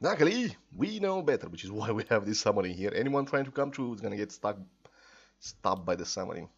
Luckily, we know better, which is why we have this summoning here. Anyone trying to come through is gonna get stopped by the summoning.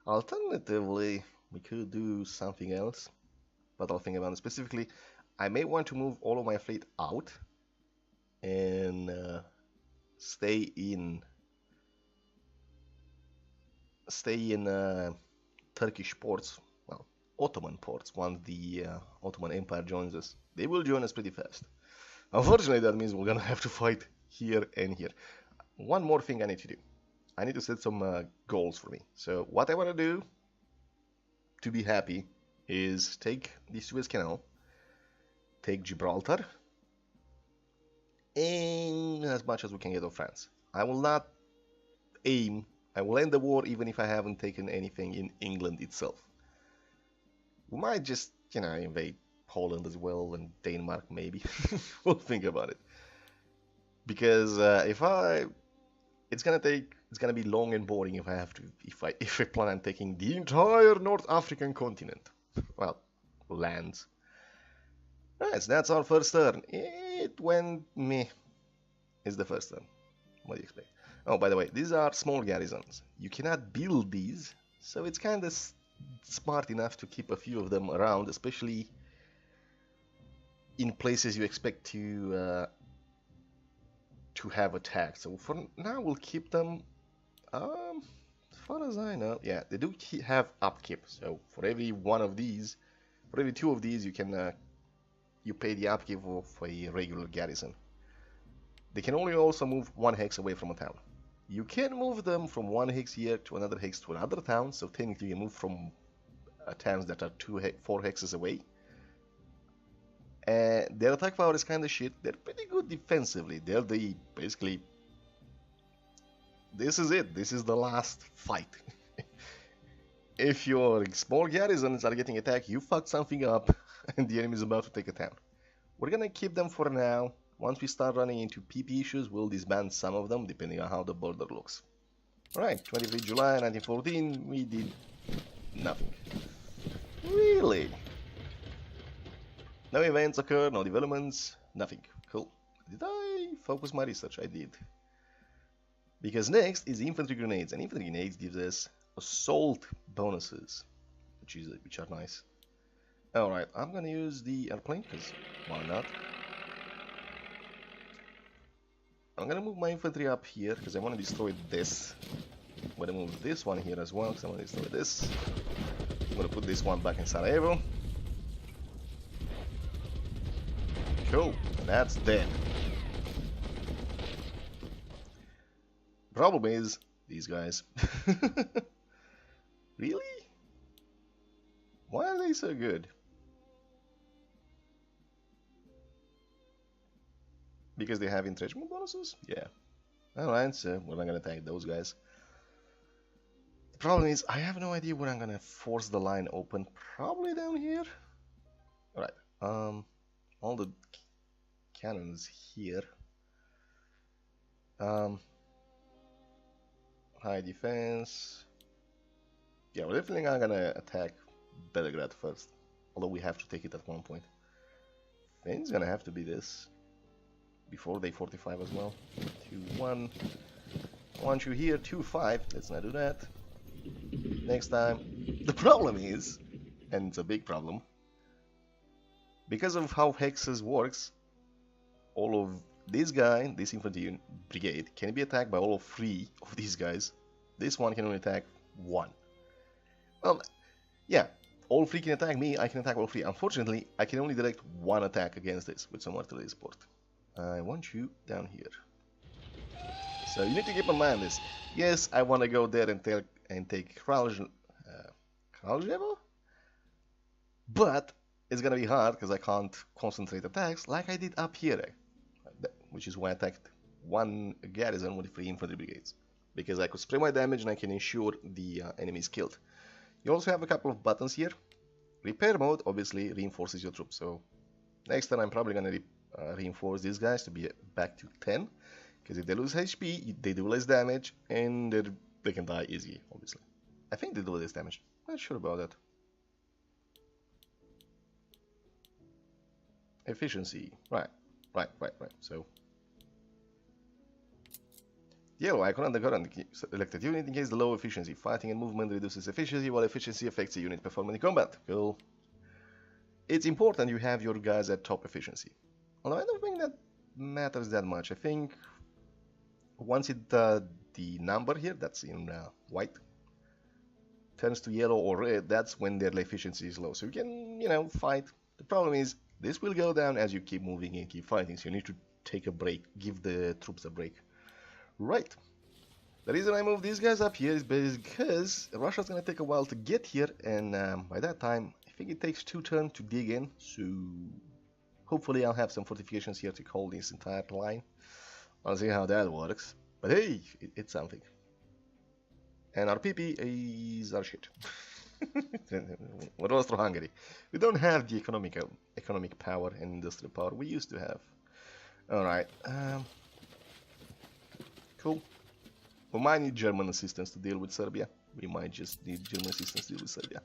Alternatively, we could do something else, but I'll think about it. Specifically, I may want to move all of my fleet out and stay in Turkish ports, well, Ottoman ports. Once the Ottoman Empire joins us, they will join us pretty fast. Unfortunately, that means we're gonna have to fight here and here. One more thing I need to do. I need to set some goals for me. So what I want to do to be happy is take the Suez Canal, take Gibraltar, and as much as we can get of France. I will not aim. I will end the war even if I haven't taken anything in England itself. We might just, invade Poland as well and Denmark maybe. We'll think about it. Because it's gonna be long and boring if I have to, if I plan on taking the entire North African continent. Well, lands. Nice, that's our first turn. It went meh. It's the first turn. What do you expect? Oh, by the way, these are small garrisons. You cannot build these, so it's kind of smart enough to keep a few of them around, especially in places you expect to have attacked. So for now, we'll keep them. As far as I know, yeah, they do have upkeep. So for every one of these, for every two of these, you pay the upkeep of a regular garrison. They can only also move one hex away from a town. You can move them from one hex here to another hex to another town, so technically you move from towns that are 4 hexes away. Their attack power is kind of shit. They're pretty good defensively. Basically, this is it. This is the last fight. If your small garrisons are getting attacked, you fucked something up, and the enemy is about to take a town. We're gonna keep them for now. Once we start running into PP issues, we'll disband some of them, depending on how the border looks. Alright, 23 July 1914, we did nothing. Really? No events occurred, no developments, nothing. Cool. Did I focus my research? I did. Because next is infantry grenades, and infantry grenades gives us assault bonuses, which are nice. Alright, I'm gonna use the airplane, because why not? I'm gonna move my infantry up here because I want to destroy this. I'm gonna move this one here as well because I want to destroy this. I'm gonna put this one back in Sarajevo. Cool, that's dead. Problem is, these guys. Really? Why are they so good? Because they have entrenchment bonuses? Yeah. Alright, so we're not gonna attack those guys. The problem is, I have no idea where I'm gonna force the line open. Probably down here? Alright, all the cannons here. High defense. Yeah, we're definitely not gonna attack Belgrade first. Although we have to take it at one point. I think it's gonna have to be this. Before day 45 as well. 2-1. I want you here, 2-5. Let's not do that. Next time. The problem is, and it's a big problem, because of how Hexes works, all of this guy, this infantry brigade, can be attacked by all of 3 of these guys. This one can only attack 1. Well, yeah, all 3 can attack me, I can attack all 3. Unfortunately, I can only direct 1 attack against this with some artillery support. I want you down here. So you need to keep in mind this. Yes, I want to go there and take Kraljevo, but it's gonna be hard because I can't concentrate attacks like I did up here, which is why I attacked 1 garrison with 3 infantry brigades, because I could spray my damage and I can ensure the enemy is killed. You also have a couple of buttons here. Repair mode obviously reinforces your troops, so next time I'm probably gonna reinforce these guys to be back to 10, because if they lose HP, they do less damage, and they can die easy, obviously. I think they do less damage. Not sure about that. Efficiency, right. Right. So, yellow icon on the current selected unit in case the low efficiency fighting and movement reduces efficiency while efficiency affects the unit performance in combat. Cool. It's important you have your guys at top efficiency. Although I don't think that matters that much. I think once the number here, that's in white, turns to yellow or red, that's when their efficiency is low. So you can, fight. The problem is this will go down as you keep moving and keep fighting. So you need to take a break, give the troops a break. Right. The reason I move these guys up here is because Russia's gonna take a while to get here, and by that time, I think it takes 2 turns to dig in. So hopefully I'll have some fortifications here to hold this entire line. I'll see how that works. But hey, it's something. And our PP is our shit. We're Austro-Hungary. We don't have the economic power and industrial power we used to have. Alright. Cool. We might need German assistance to deal with Serbia. We might just need German assistance to deal with Serbia.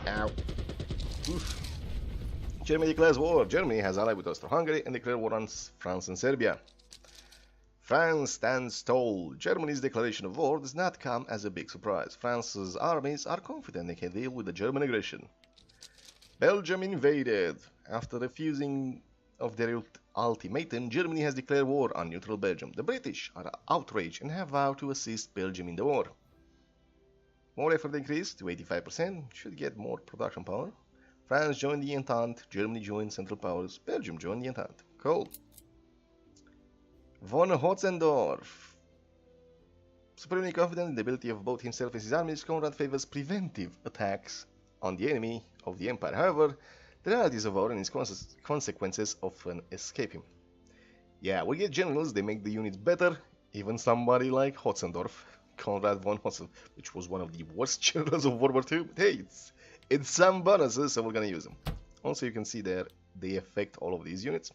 Ow. Oof. Germany declares war. Germany has allied with Austro-Hungary and declared war on France and Serbia. France stands tall. Germany's declaration of war does not come as a big surprise. France's armies are confident they can deal with the German aggression. Belgium invaded. After refusing of their ultimatum, Germany has declared war on neutral Belgium. The British are outraged and have vowed to assist Belgium in the war. More effort increased to 85%. Should get more production power. France joined the Entente. Germany joined Central Powers. Belgium joined the Entente. Cool. Von Hotzendorf. Supremely confident in the ability of both himself and his armies, Conrad favors preventive attacks on the enemy of the Empire. However, the realities of war and its consequences often escape him. Yeah, we get generals, they make the units better. Even somebody like Hotzendorf, Conrad von Hotzendorf, which was one of the worst generals of World War II. But hey, it's some bonuses, so we're gonna use them. Also, you can see there, they affect all of these units.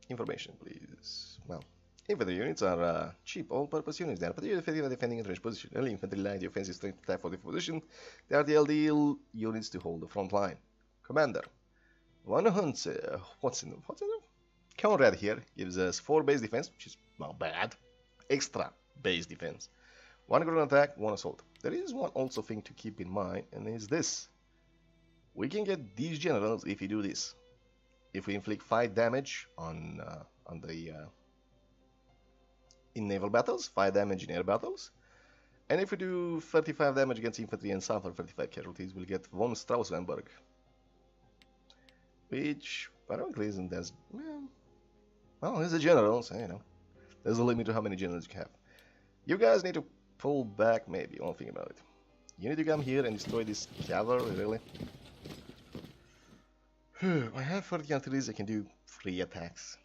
Information, please. Well, infantry units are cheap all-purpose units. They are particularly effective at defending entrenched position. Early infantry line, the offensive strength attack for the position. They are the ideal units to hold the front line. Commander. Von Hunze. What's in them? Conrad here gives us 4 base defense, which is not bad. Extra base defense. 1 ground attack, 1 assault. There is one also thing to keep in mind, and is this. We can get these generals if we do this. If we inflict 5 damage in naval battles, 5 damage in air battles, and if we do 35 damage against infantry and suffer 35 casualties, we'll get von Strauss-Weinberg, which ironically isn't as well. He's a general, so there's a limit to how many generals you can have. You guys need to pull back, maybe. Don't think about it. You need to come here and destroy this cavalry, really. I have 30 artilleries, I can do 3 attacks.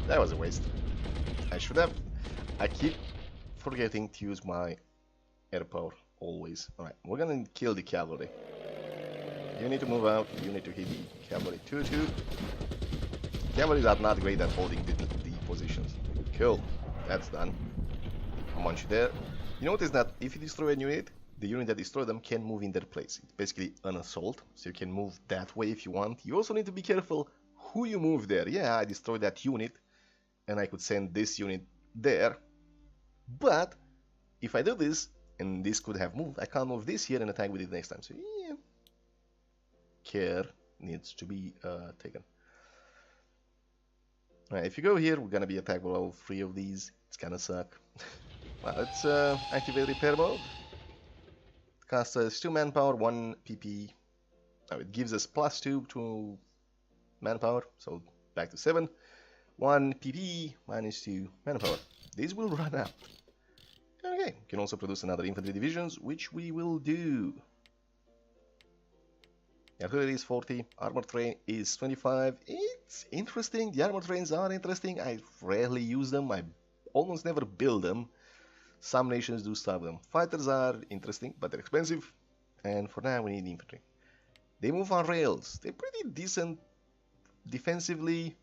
That was a waste. I should have. I keep forgetting to use my air power, always. Alright, we're gonna kill the cavalry. You need to move out, you need to hit the cavalry 2-2. Cavalries are not great at holding the positions. Cool, that's done. I want you there. You notice that if you destroy a unit, the unit that destroyed them can move in their place. It's basically an assault, so you can move that way if you want. You also need to be careful who you move there. Yeah, I destroyed that unit, and I could send this unit there. But if I do this, and this could have moved, I can't move this here and attack with it next time. So yeah, care needs to be taken. Alright, if you go here, we're gonna be attacked by all 3 of these. It's gonna suck. Well, let's activate repair mode. Costs us 2 manpower, 1 PP. Now it gives us +2 to manpower, so back to 7. 1 PP minus 2 manpower. These will run out. Okay, you can also produce another infantry divisions, which we will do. Artillery is 40, armor train is 25. It's interesting, the armor trains are interesting. I rarely use them, I almost never build them. Some nations do starve them. Fighters are interesting, but they're expensive. And for now, we need infantry. They move on rails. They're pretty decent defensively.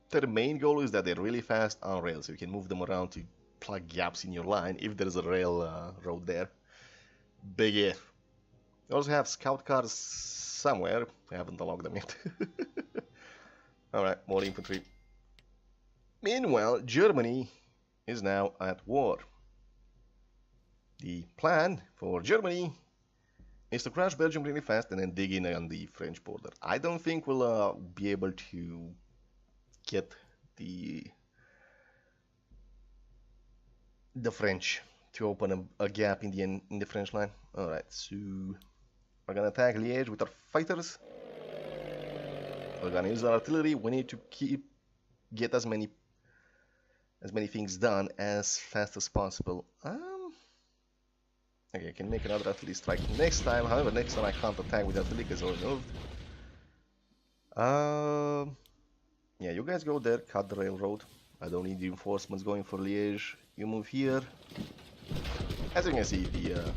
Their main goal is that they're really fast on rails. So you can move them around to plug gaps in your line if there's a rail road there. Big if. We also have scout cars somewhere. I haven't unlocked them yet. Alright, more infantry. Meanwhile, Germany is now at war. The plan for Germany is to crush Belgium really fast and then dig in on the French border. I don't think we'll be able to get the French to open a gap in the French line. Alright, so we're gonna attack Liège with our fighters. We're gonna use our artillery. We need to get as many things done as fast as possible. Okay, I can make another artillery strike next time. However, next time I can't attack with artillery because it's already moved. Yeah, you guys go there, cut the railroad. I don't need reinforcements going for Liège. You move here. As you can see, the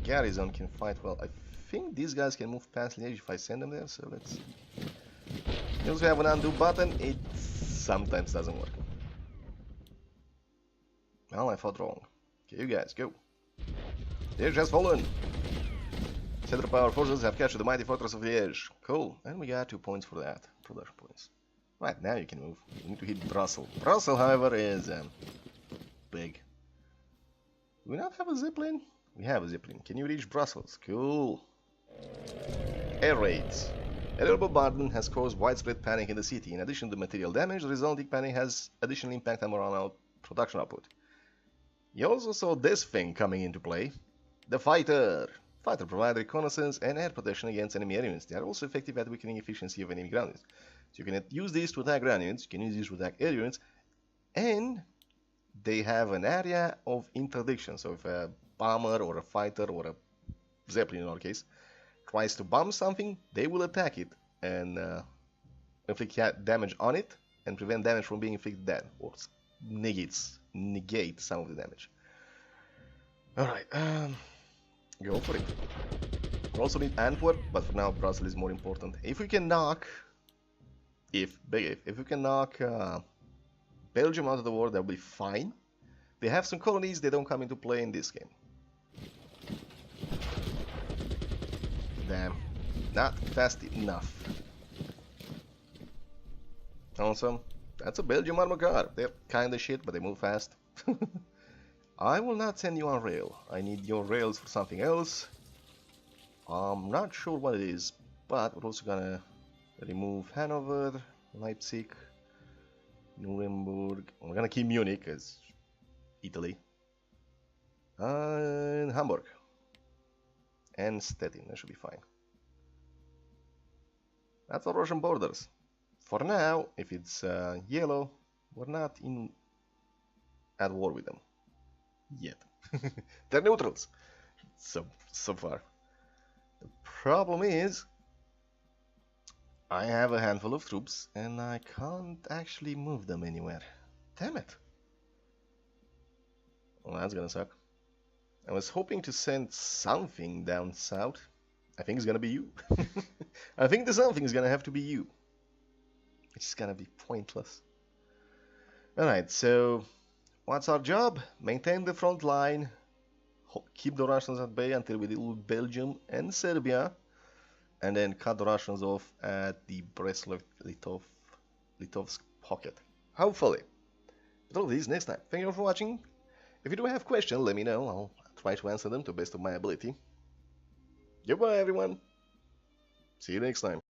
garrison can fight well. I think these guys can move past Liège if I send them there, so let's... You also have an undo button. It sometimes doesn't work. Well, I thought wrong. Okay, you guys, go. Liège has fallen. Central Power Forces have captured the mighty fortress of Liège. Cool. And we got 2 points for that. Production points. Right, now you can move. You need to hit Brussels. Brussels, however, is big. Do we not have a Zeppelin? We have a Zeppelin. Can you reach Brussels? Cool. Air raids. Aerial bombardment has caused widespread panic in the city. In addition to material damage, the resulting panic has additional impact on our production output. You also saw this thing coming into play. The fighter. Fighter provide reconnaissance and air protection against enemy air units. They are also effective at weakening efficiency of enemy ground units. So you can use these to attack ground units, you can use these to attack air units, and they have an area of interdiction. So if a bomber or a fighter or a Zeppelin in our case tries to bomb something, they will attack it and inflict damage on it and prevent damage from being inflicted dead or negate some of the damage. Alright, go for it. We also need Antwerp, but for now Brussels is more important. If we can knock, if we can knock Belgium out of the war, that'll be fine. They have some colonies, they don't come into play in this game. Damn, not fast enough. Awesome. That's a Belgium armor car. They're kinda shit, but they move fast. I will not send you on rail. I need your rails for something else. I'm not sure what it is, but we're also gonna remove Hanover, Leipzig, Nuremberg. We're gonna keep Munich as Italy. And Hamburg. And Stettin, that should be fine. That's our Russian borders. For now, if it's yellow, we're not at war with them. Yet. They're neutrals. So far. The problem is, I have a handful of troops and I can't actually move them anywhere. Damn it. Well, that's gonna suck. I was hoping to send something down south. I think it's gonna be you. I think the something is gonna have to be you. It's gonna be pointless. Alright, so what's our job? Maintain the front line, keep the Russians at bay until we deal with Belgium and Serbia, and then cut the Russians off at the Brest-Litovsk pocket. Hopefully. But all these next time. Thank you all for watching. If you do have questions, let me know. I'll try to answer them to the best of my ability. Goodbye, everyone. See you next time.